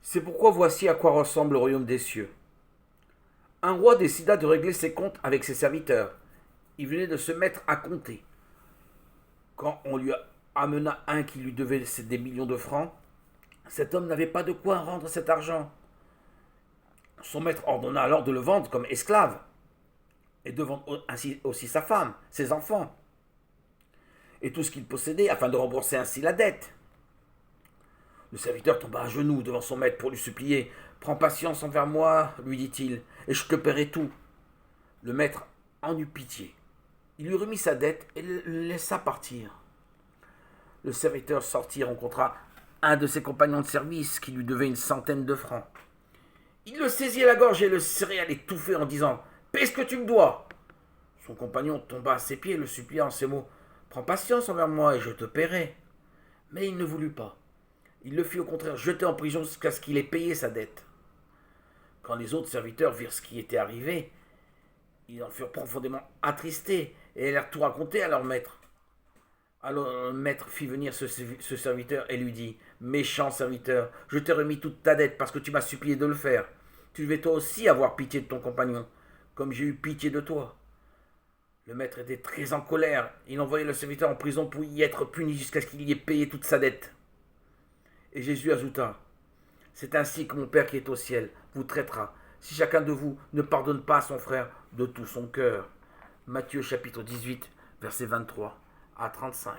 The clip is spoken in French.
C'est pourquoi voici à quoi ressemble le royaume des cieux. Un roi décida de régler ses comptes avec ses serviteurs. Il venait de se mettre à compter. Quand on lui amena un qui lui devait des millions de francs, cet homme n'avait pas de quoi rendre cet argent. Son maître ordonna alors de le vendre comme esclave et de vendre ainsi aussi sa femme, ses enfants et tout ce qu'il possédait afin de rembourser ainsi la dette. Le serviteur tomba à genoux devant son maître pour lui supplier. Prends patience envers moi, lui dit-il, et je te paierai tout. Le maître en eut pitié. Il lui remit sa dette et le laissa partir. Le serviteur sortit et rencontra un de ses compagnons de service qui lui devait 100 de francs. Il le saisit à la gorge et le serrait à l'étouffer en disant paie ce que tu me dois. Son compagnon tomba à ses pieds et le supplia en ces mots prends patience envers moi et je te paierai. Mais il ne voulut pas. Il le fit au contraire jeter en prison jusqu'à ce qu'il ait payé sa dette. Quand les autres serviteurs virent ce qui était arrivé, ils en furent profondément attristés et allèrent tout raconter à leur maître. Alors le maître fit venir ce serviteur et lui dit méchant serviteur, je t'ai remis toute ta dette parce que tu m'as supplié de le faire. Tu devais toi aussi avoir pitié de ton compagnon, comme j'ai eu pitié de toi. Le maître était très en colère. Il envoya le serviteur en prison pour y être puni jusqu'à ce qu'il y ait payé toute sa dette. Et Jésus ajouta c'est ainsi que mon Père qui est au ciel vous traitera, si chacun de vous ne pardonne pas à son frère de tout son cœur. Matthieu chapitre 18, versets 23 à 35.